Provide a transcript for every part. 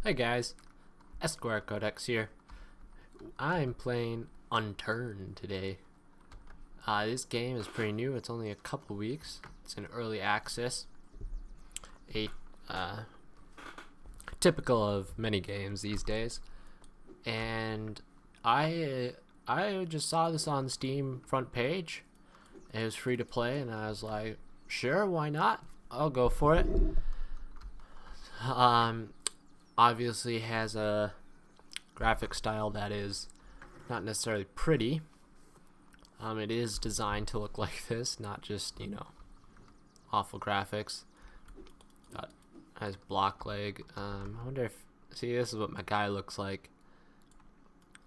Hey guys, Esquire Codex here. I'm playing Unturned today. This game is pretty new. It's only a couple weeks. It's in early access. A typical of many games these days. And I just saw this on Steam front page. It was free to play, and I was like, sure, why not? I'll go for it. Obviously has a graphic style that is not necessarily pretty. It is designed to look like this, not just, awful graphics. Has block leg. I wonder if, see, this is what my guy looks like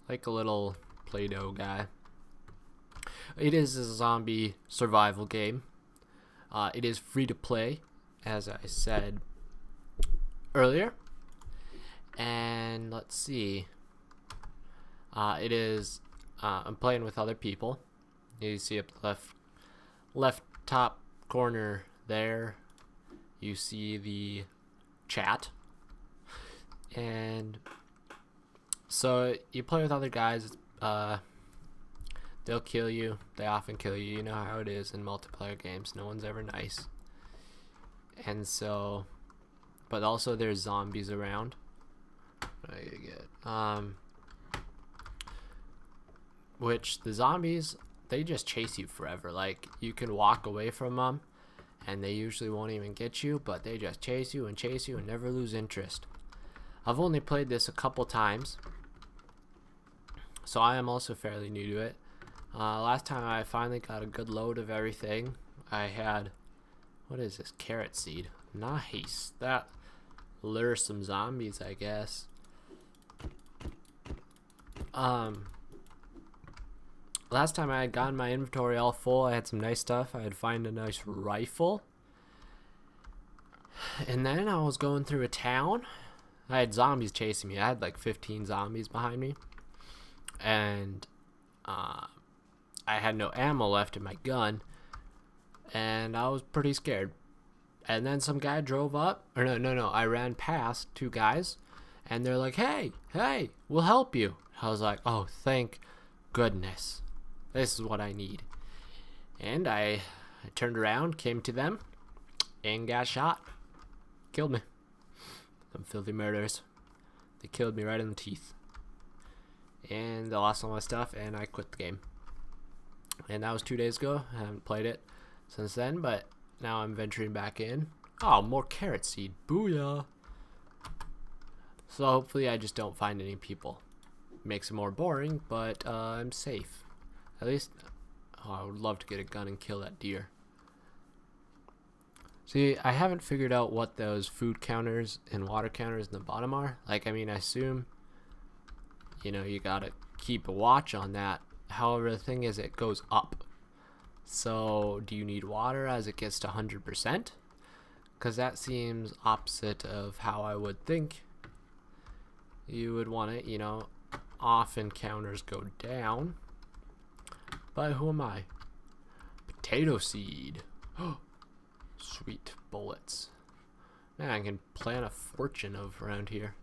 a little Play-Doh guy. It is a zombie survival game. It is free to play, as I said earlier. And let's see. It is. I'm playing with other people. You see up the left top corner there. You see the chat, and so you play with other guys. They'll kill you. They often kill you. You know how it is in multiplayer games. No one's ever nice. And so, but also there's zombies around. Which the zombies, they just chase you forever. Like, you can walk away from them and they usually won't even get you, but they just chase you and never lose interest. I've only played this a couple times, so I am also fairly new to it. Last time I finally got a good load of everything. I had, what is this, carrot seed? Nice. That lures some zombies, I guess. Last time I had gotten my inventory all full, I had some nice stuff. I had found a nice rifle. And then I was going through a town. I had zombies chasing me. I had like 15 zombies behind me. And I had no ammo left in my gun. And I was pretty scared. And then some guy drove up. Or no. I ran past two guys. And they're like, hey, we'll help you. I was like, oh, thank goodness. This is what I need. And I turned around, came to them, and got shot. Killed me. Some filthy murderers. They killed me right in the teeth. And they lost all my stuff, and I quit the game. And that was 2 days ago. I haven't played it since then, but now I'm venturing back in. Oh, more carrot seed. Booyah. So hopefully I just don't find any people. Makes it more boring, but I'm safe. At least, I would love to get a gun and kill that deer. See, I haven't figured out what those food counters and water counters in the bottom are. Like, I mean, I assume, you gotta keep a watch on that. However, the thing is, it goes up. So, do you need water as it gets to 100%? Because that seems opposite of how I would think you would want it. Often counters go down. But who am I? Potato seed. Sweet bullets. Man, I can plan a fortune of around here.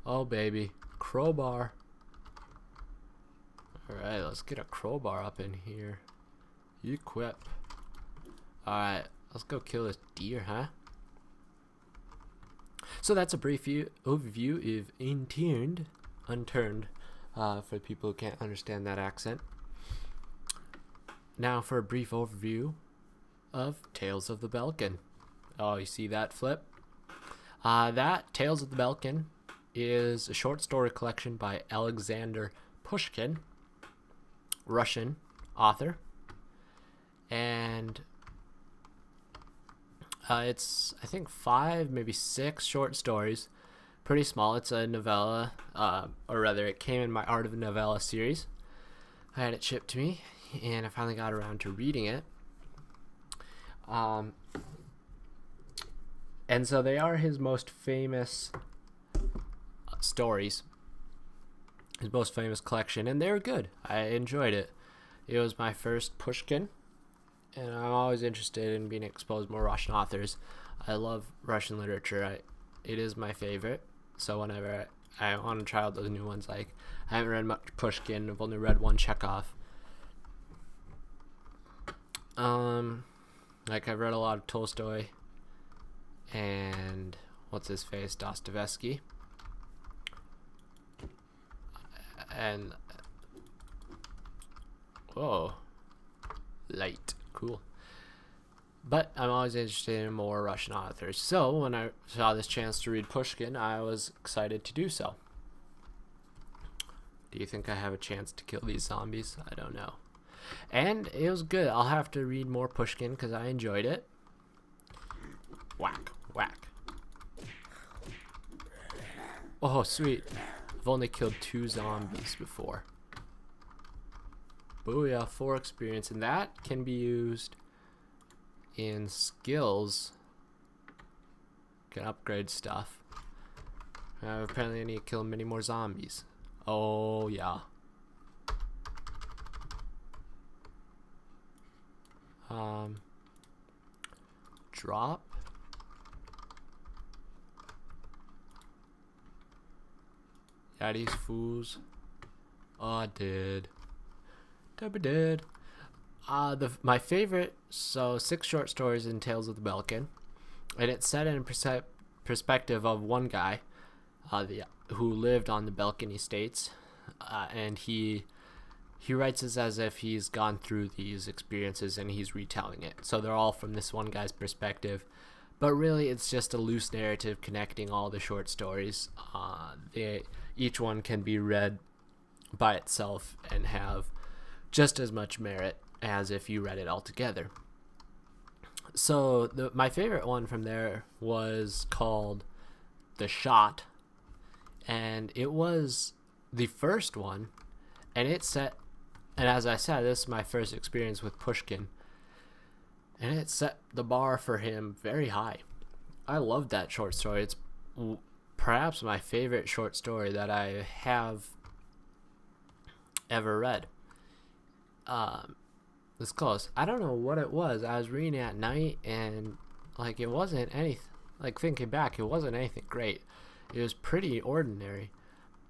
Oh, baby. Crowbar. Alright, let's get a crowbar up in here. Equip. Alright, let's go kill this deer, huh? So that's a brief overview of Unturned, for people who can't understand that accent. Now for a brief overview of Tales of the Belkin. Oh, you see that flip? That Tales of the Belkin is a short story collection by Alexander Pushkin, Russian author. And it's, I think, 5, maybe 6 short stories. Pretty small. It's a novella, or rather, it came in my Art of Novella series. I had it shipped to me, and I finally got around to reading it. And so they are his most famous stories, his most famous collection, and they were good. I enjoyed it. It was my first Pushkin, and I'm always interested in being exposed to more Russian authors. I love Russian literature. It is my favorite. So whenever I want to try out those new ones, like I haven't read much Pushkin. I've only read one Chekhov. Like I've read a lot of Tolstoy and what's his face, Dostoevsky, and whoa, light, cool. But I'm always interested in more Russian authors. So when I saw this chance to read Pushkin, I was excited to do so. Do you think I have a chance to kill these zombies? I don't know. And it was good. I'll have to read more Pushkin because I enjoyed it. Whack, whack. Oh, sweet. I've only killed 2 zombies before. Booyah, 4 experience. And that can be used in skills. Can upgrade stuff. Apparently I need to kill many more zombies. Oh, yeah. Drop. Yeah, these fools. Oh, I did. Did. My favorite, so 6 short stories in Tales of the Belkin, and it's set in perspective of one guy, who lived on the Belkin estates, and he writes this as if he's gone through these experiences and he's retelling it. So they're all from this one guy's perspective, but really it's just a loose narrative connecting all the short stories. Each one can be read by itself and have just as much merit as if you read it all together. So my favorite one from there was called The Shot, and it was the first one, and as I said, this is my first experience with Pushkin, and it set the bar for him very high. I loved that short story. It's perhaps my favorite short story that I have ever read. It's close. I don't know what it was. I was reading at night, and like it wasn't anything. Like thinking back, it wasn't anything great. It was pretty ordinary,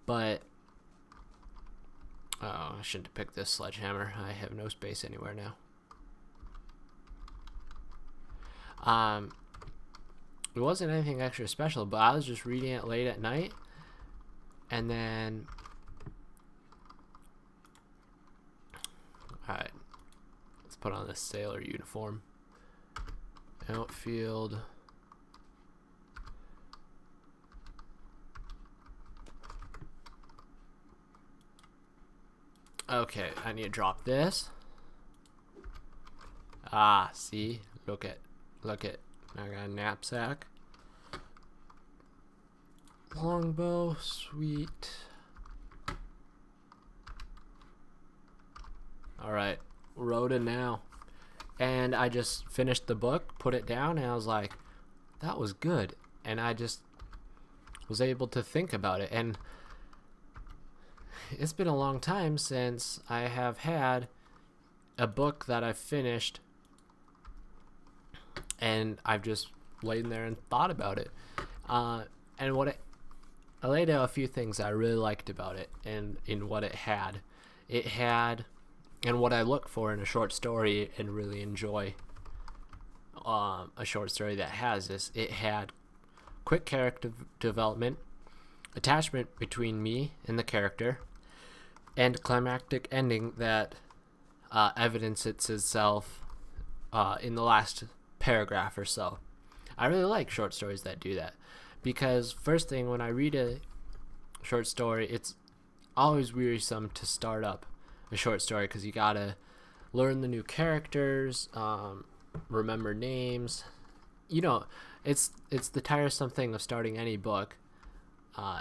but I shouldn't have picked this sledgehammer. I have no space anywhere now. It wasn't anything extra special, but I was just reading it late at night, and then alright, let's put on this sailor uniform. Outfield. Okay, I need to drop this. See? Look at. I got a knapsack. Longbow, sweet. Alright, Rhoda now. And I just finished the book, put it down, and I was like, that was good. And I just was able to think about it. And it's been a long time since I have had a book that I've finished and I've just laid there and thought about it. And I laid out a few things I really liked about it and in what it had. It had, and what I look for in a short story and really enjoy a short story that has this, it had quick character development, attachment between me and the character, and climactic ending that evidences itself in the last paragraph or so. I really like short stories that do that, because first thing, when I read a short story, it's always wearisome to start up a short story because you gotta learn the new characters, remember names. You know, it's the tiresome thing of starting any book.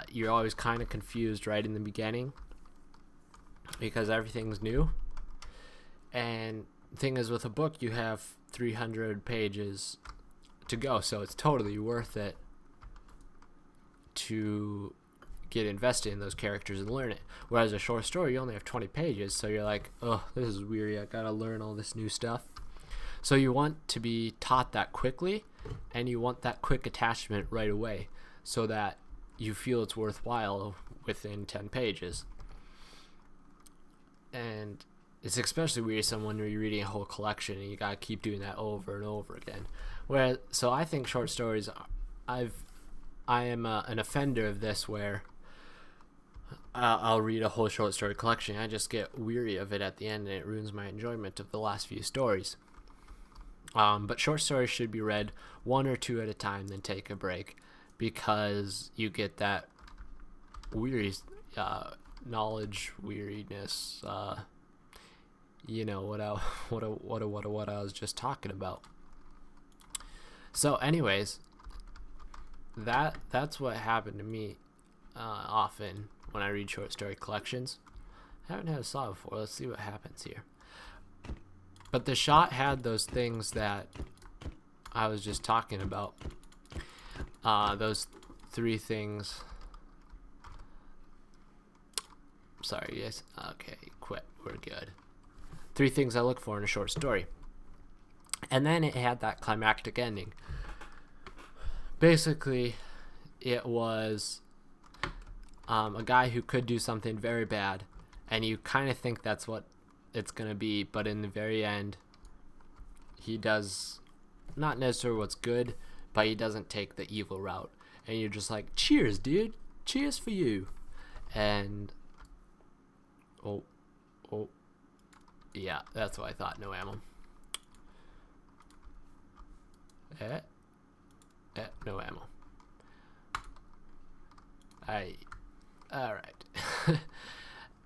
You're always kind of confused right in the beginning because everything's new. And the thing is, with a book, you have 300 pages to go, so it's totally worth it to get invested in those characters and learn it. Whereas a short story, you only have 20 pages, so you're like, oh, this is weary, I gotta learn all this new stuff. So you want to be taught that quickly, and you want that quick attachment right away, so that you feel it's worthwhile within 10 pages. And it's especially wearisome when you're reading a whole collection and you gotta keep doing that over and over again. So I think short stories, I am an offender of this, where I'll read a whole short story collection. I just get weary of it at the end, and it ruins my enjoyment of the last few stories. But short stories should be read one or two at a time, then take a break, because you get that knowledge weariness. You know what I was just talking about. So, anyways, that's what happened to me often when I read short story collections. I haven't had a saw before. Let's see what happens here. But the shot had those things that I was just talking about. Those three things. Sorry, guys. Okay, quit. We're good. 3 things I look for in a short story. And then it had that climactic ending. Basically, it was a guy who could do something very bad, and you kind of think that's what it's going to be, but in the very end, he does not necessarily what's good, but he doesn't take the evil route. And you're just like, cheers, dude. Cheers for you. And, oh, yeah, that's what I thought. No ammo. No ammo. Alright.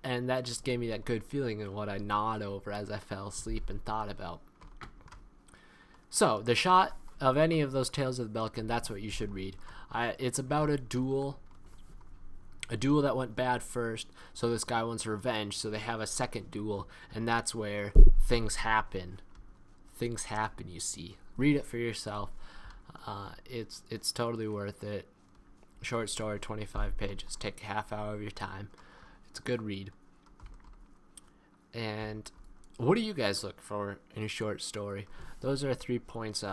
And that just gave me that good feeling and what I gnawed over as I fell asleep and thought about. So, the shot of any of those Tales of the Belkin, that's what you should read. It's about a duel that went bad first, so this guy wants revenge, so they have a second duel, and that's where things happen. Things happen, you see. Read it for yourself. It's totally worth it. Short story, 25 pages. Take a half hour of your time. It's a good read. And what do you guys look for in a short story? Those are 3 points.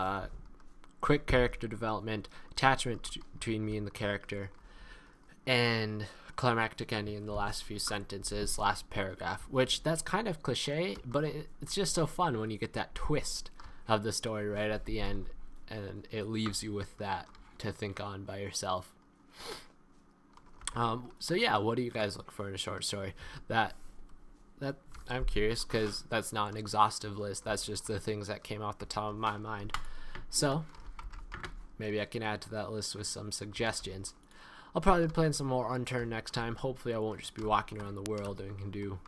Quick character development, attachment between me and the character, and climactic ending in the last few sentences, last paragraph, which that's kind of cliche, but it's just so fun when you get that twist of the story right at the end, and it leaves you with that to think on by yourself. So yeah, what do you guys look for in a short story? That I'm curious, because that's not an exhaustive list. That's just the things that came off the top of my mind. So maybe I can add to that list with some suggestions. I'll probably be playing some more Unturned next time. Hopefully I won't just be walking around the world and can do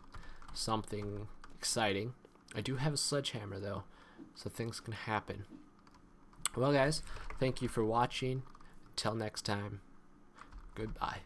something exciting. I do have a sledgehammer though, so things can happen. Well guys, thank you for watching. Until next time, goodbye.